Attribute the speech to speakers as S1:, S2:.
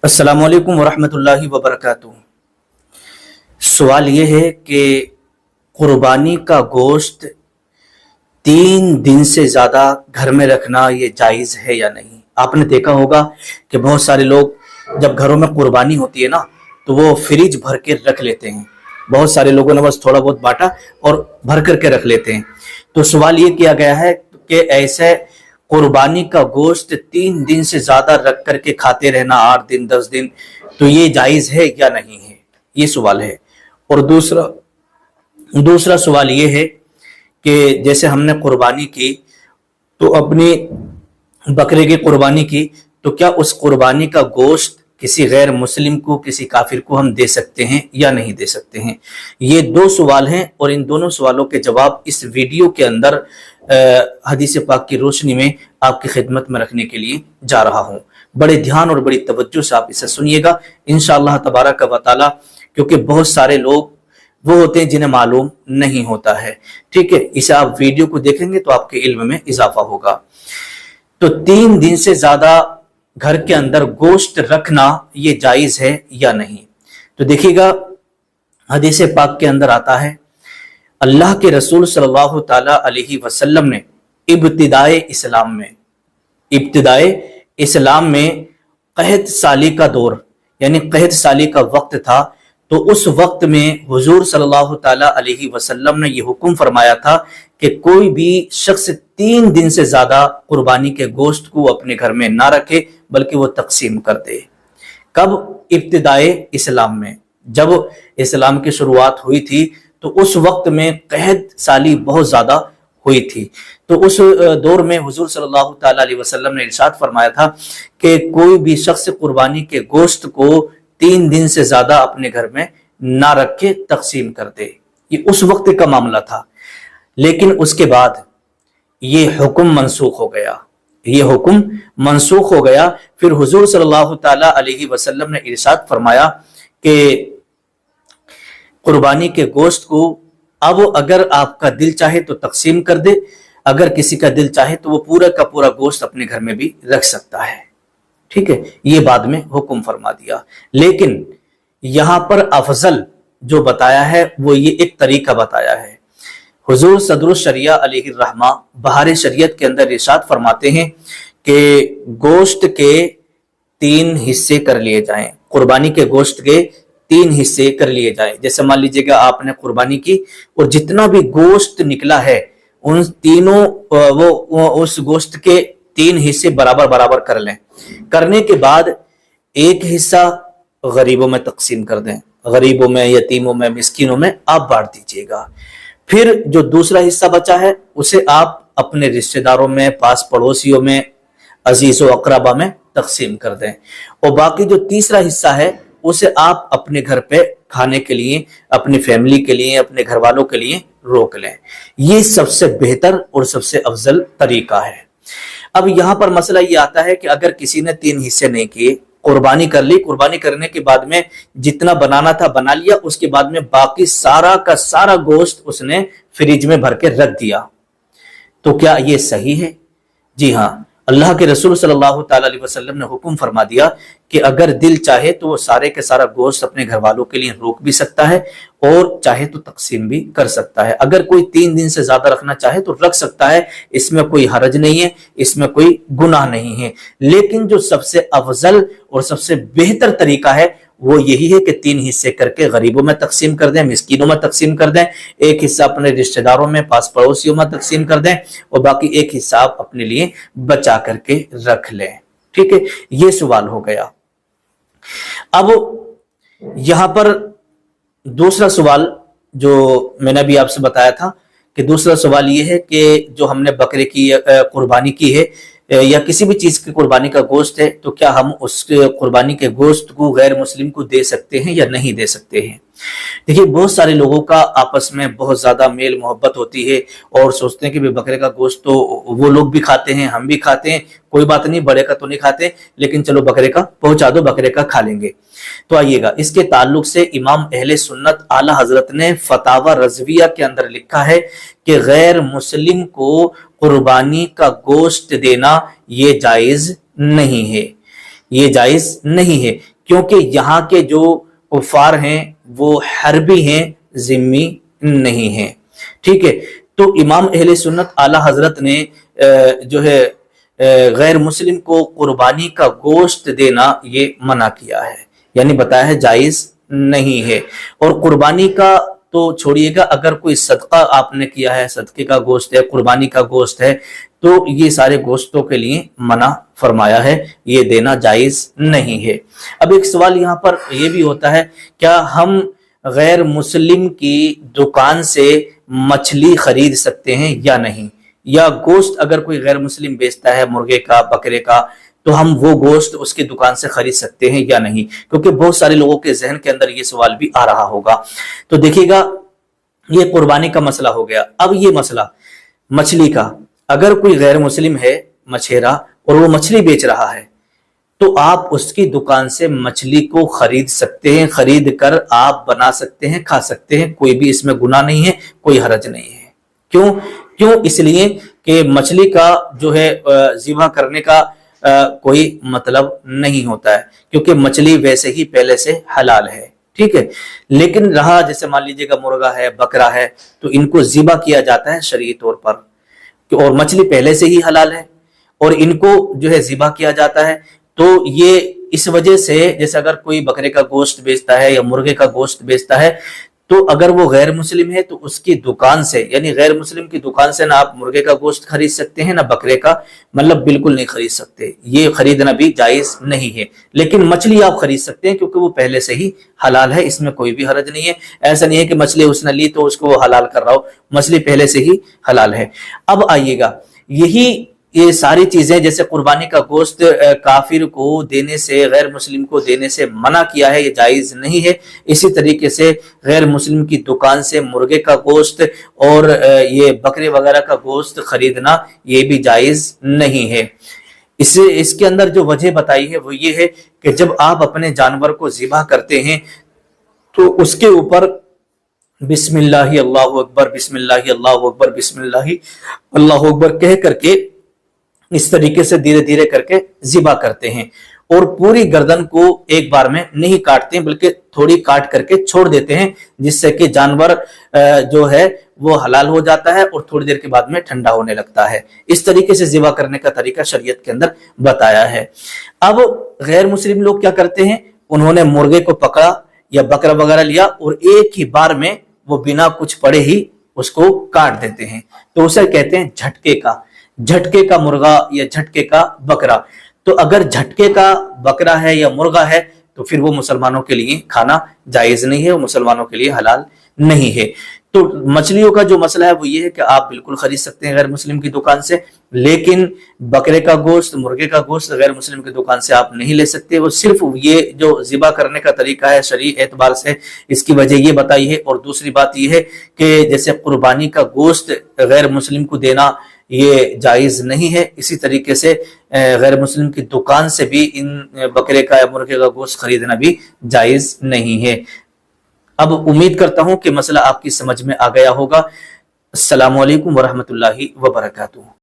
S1: अस्सलाम वालेकुम वरहमतुल्लाहि वबरकातुहू। सवाल ये है कि कुर्बानी का गोश्त 3 दिन से ज़्यादा घर में रखना ये जायज़ है या नहीं। आपने देखा होगा कि बहुत सारे लोग जब घरों में कुर्बानी होती है ना तो वो फ्रिज भर के रख लेते हैं। बहुत सारे लोगों ने बस थोड़ा बहुत बांटा और भर करके रख लेते हैं। तो सवाल ये किया गया है कि ऐसे कुर्बानी का गोश्त 3 दिन से ज्यादा रख करके खाते रहना, 8 दिन 10 दिन, तो ये जायज है या नहीं है, ये सवाल है। और दूसरा सवाल ये है कि जैसे हमने कुर्बानी की तो अपनी बकरे की कुर्बानी की, तो क्या उस कुर्बानी का गोश्त किसी गैर मुस्लिम को, किसी काफिर को हम दे सकते हैं या नहीं दे सकते हैं। ये 2 सवाल हैं और इन दोनों सवालों के जवाब इस वीडियो के अंदर हदीस पाक की रोशनी में आपकी खिदमत में रखने के लिए जा रहा हूं। बड़े ध्यान और बड़ी तवज्जो से आप इसे सुनिएगा इंशाअल्लाह तबारक व तआला, क्योंकि बहुत सारे लोग वो होते हैं जिन्हें मालूम नहीं होता है। ठीक है, इसे आप वीडियो को देखेंगे तो आपके इल्म में इजाफा होगा। तो 3 दिन से ज्यादा घर के अंदर गोश्त रखना ये जायज है या नहीं। तो देखिएगा, हदीस पाक के अंदर आता है, अल्लाह के रसूल सल्लल्लाहु ताला अलैहि वसल्लम ने इब्तिदाए इस्लाम में कहत साली का दौर, यानी कहत साली का वक्त था, तो उस वक्त में हुजूर सल्लल्लाहु ताला अलैहि वसल्लम ने यह हुक्म फरमाया था कि कोई भी शख्स 3 दिन से ज्यादा कुर्बानी के गोश्त को अपने घर में ना रखे, बल्कि वो तकसीम कर दे। कब? इब्तिदाए इस्लाम में, जब इस्लाम की शुरुआत हुई थी तो उस वक्त में कहत साली बहुत ज्यादा हुई थी। तो उस दौर में हुजूर सल्लल्लाहु ताला अलैहि वसल्लम ने इरशाद फरमाया था कि कोई भी शख्स कुर्बानी के गोश्त को 3 दिन से ज्यादा अपने घर में ना रखे, तकसीम कर दे। ये उस वक्त का मामला था। लेकिन उसके बाद ये हुक्म मनसूख हो गया। फिर हुजूर सल्लल्लाहु ताला अलैहि वसल्लम ने इरशाद फरमाया कि कुर्बानी के गोश्त को अब अगर आपका दिल चाहे तो तकसीम कर दे, अगर किसी का दिल चाहे तो वो पूरा का पूरा गोश्त अपने घर में भी रख सकता है। ठीक है, ये बाद में हुक्म फरमा दिया। लेकिन यहां पर अफजल जो बताया है वो ये एक तरीका बताया है। हुजूर सदरुश शरिया अलैहि रहमा बहार शरीयत के अंदर इरशाद फरमाते हैं कि गोश्त के 3 हिस्से कर लिए जाएं, कुर्बानी के गोश्त के 3 हिस्से कर लिए जाएं। जैसे मान लीजिएगा आपने कुर्बानी की और जितना भी गोश्त निकला है उन तीनों वो उस गोश्त के 3 हिस्से बराबर बराबर कर लें। करने के बाद एक हिस्सा गरीबों में तकसीम कर दें, गरीबों में, यतीमों में, मिस्किनों में आप बांट दीजिएगा। फिर जो दूसरा हिस्सा बचा है उसे आप अपने रिश्तेदारों में, पास पड़ोसियों में, अजीजों अकरबा में तकसीम कर दें। और बाकी जो तीसरा हिस्सा है उसे आप अपने घर पे खाने के लिए, अपनी फैमिली के लिए, अपने घर वालों के लिए रोक लें। ये सबसे बेहतर और सबसे अफजल तरीका है। अब यहां पर मसला ये आता है कि अगर किसी ने 3 हिस्से नहीं किए, कुर्बानी कर ली, कुर्बानी करने के बाद में जितना बनाना था बना लिया, उसके बाद में बाकी सारा का सारा गोश्त उसने फ्रिज में भर के रख दिया, तो क्या ये सही है? जी हाँ, अल्लाह के रसूल सल्लल्लाहु ताला अलैहि वसल्लम ने हुक्म फरमा दिया कि अगर दिल चाहे तो वो सारे के सारा गोश्त अपने घर वालों के लिए रोक भी सकता है और चाहे तो तकसीम भी कर सकता है। अगर कोई 3 दिन से ज्यादा रखना चाहे तो रख सकता है, इसमें कोई हरज नहीं है, इसमें कोई गुनाह नहीं है। लेकिन जो सबसे अफजल और सबसे बेहतर तरीका है वो यही है कि 3 हिस्से करके गरीबों में तकसीम कर दें, मिस्कीनों में तकसीम कर दें, एक हिस्सा अपने रिश्तेदारों में, पास पड़ोसियों में तकसीम कर दें और बाकी एक हिस्सा आप अपने लिए बचा करके रख लें। ठीक है, ये सवाल हो गया। अब यहां पर दूसरा सवाल जो मैंने भी आपसे बताया था कि दूसरा सवाल ये है कि जो हमने बकरे की कुर्बानी की है या किसी भी चीज की कुर्बानी का गोश्त है, तो क्या हम उस कुर्बानी के गोश्त को गैर मुस्लिम को दे सकते हैं या नहीं दे सकते हैं। देखिए, बहुत सारे लोगों का आपस में बहुत ज्यादा मेल मोहब्बत होती है और सोचते हैं कि बकरे का गोश्त तो वो लोग भी खाते हैं, हम भी खाते हैं, कोई बात नहीं, बड़े का तो नहीं खाते, लेकिन चलो बकरे का पहुंचा दो, बकरे का खा लेंगे। तो आइएगा, इसके ताल्लुक से इमाम अहले सुन्नत आला हजरत ने फतावा रजविया के अंदर लिखा है कि गैर मुस्लिम को कुर्बानी का गोश्त देना ये जायज नहीं है, ये जायज नहीं है। क्योंकि यहाँ के जो कुफार हैं वो हरबी हैं, जिम्मी नहीं हैं। ठीक है, तो इमाम अहले सुन्नत आला हजरत ने जो है गैर मुस्लिम को कुर्बानी का गोश्त देना ये मना किया है, यानी बताया है जायज नहीं है। और कुर्बानी का तो छोड़िएगा, अगर कोई सदका आपने किया है, सदके का गोश्त है, कुर्बानी का गोश्त है, तो ये सारे गोश्तों के लिए मना फरमाया है, ये देना जायज नहीं है। अब एक सवाल यहाँ पर ये भी होता है, क्या हम गैर मुस्लिम की दुकान से मछली खरीद सकते हैं या नहीं, या गोश्त अगर कोई गैर मुस्लिम बेचता है मुर्गे का, बकरे का, तो हम वो गोश्त उसकी दुकान से खरीद सकते हैं या नहीं, क्योंकि बहुत सारे लोगों के जहन के अंदर ये सवाल भी आ रहा होगा। तो देखिएगा, ये कुर्बानी का मसला हो गया। अब ये मसला मछली का, अगर कोई गैर मुस्लिम है मछेरा और वो मछली बेच रहा है, तो आप उसकी दुकान से मछली को खरीद सकते हैं, खरीद कर आप बना सकते हैं, खा सकते हैं, कोई भी इसमें गुनाह नहीं है, कोई हरज नहीं है। क्यों? इसलिए कि मछली का जो है ज़िबा करने का कोई मतलब नहीं होता है, क्योंकि मछली वैसे ही पहले से हलाल है। ठीक है, लेकिन रहा जैसे मान लीजिएगा मुर्गा है, बकरा है, तो इनको ज़िबा किया जाता है शरई तौर पर, और मछली पहले से ही हलाल है और इनको जो है ज़िबा किया जाता है। तो ये इस वजह से, जैसे अगर कोई बकरे का गोश्त बेचता है या मुर्गे का गोश्त बेचता है, तो अगर वो गैर मुस्लिम है तो उसकी दुकान से, यानी गैर मुस्लिम की दुकान से ना आप मुर्गे का गोश्त खरीद सकते हैं ना बकरे का, मतलब बिल्कुल नहीं खरीद सकते, ये खरीदना भी जायज नहीं है। लेकिन मछली आप खरीद सकते हैं क्योंकि वो पहले से ही हलाल है, इसमें कोई भी हरज नहीं है। ऐसा नहीं है कि मछली उसने ली तो उसको वो हलाल कर रहा हो, मछली पहले से ही हलाल है। अब आइएगा, ये सारी चीजें, जैसे कुर्बानी का गोश्त काफिर को देने से, गैर मुस्लिम को देने से मना किया है, ये जायज नहीं है। इसी तरीके से गैर मुस्लिम की दुकान से मुर्गे का गोश्त और ये बकरे वगैरह का गोश्त खरीदना ये भी जायज नहीं है। इसके अंदर जो वजह बताई है वो ये है कि जब आप अपने जानवर को ज़िबा करते हैं तो उसके ऊपर बिस्मिल्लाहि अल्लाहु अकबर, बिस्मिल्लाहि अल्लाहु अकबर, बिस्मिल्लाहि अल्लाहु अकबर कह करके इस तरीके से धीरे धीरे करके ज़िबा करते हैं, और पूरी गर्दन को एक बार में नहीं काटते हैं, बल्कि थोड़ी काट करके छोड़ देते हैं, जिससे कि जानवर जो है वो हलाल हो जाता है और थोड़ी देर के बाद में ठंडा होने लगता है। इस तरीके से ज़िबा करने का तरीका शरीयत के अंदर बताया है। अब गैर मुस्लिम लोग क्या करते हैं, उन्होंने मुर्गे को पकड़ा या बकरा वगैरह लिया और एक ही बार में वो बिना कुछ पड़े ही उसको काट देते हैं, तो उसे कहते हैं झटके का मुर्गा या झटके का बकरा। तो अगर झटके का बकरा है या मुर्गा है तो फिर वो मुसलमानों के लिए खाना जायज नहीं है, वो मुसलमानों के लिए हलाल नहीं है। तो मछलियों का जो मसला है वो ये है कि आप बिल्कुल खरीद सकते हैं गैर मुस्लिम की दुकान से, लेकिन बकरे का गोश्त, मुर्गे का गोश्त गैर मुस्लिम की दुकान से आप नहीं ले सकते। वो सिर्फ ये जो ज़िबा करने का तरीका है शरई एतबार से, इसकी वजह ये बताई है। और दूसरी बात ये है कि जैसे कुर्बानी का गोश्त गैर मुस्लिम को देना ये जायज नहीं है, इसी तरीके से गैर मुस्लिम की दुकान से भी इन बकरे का या मुर्गे का गोश्त खरीदना भी जायज नहीं है। अब उम्मीद करता हूं कि मसला आपकी समझ में आ गया होगा। अस्सलामु अलैकुम वरहमतुल्लाहि वबरकातुहू।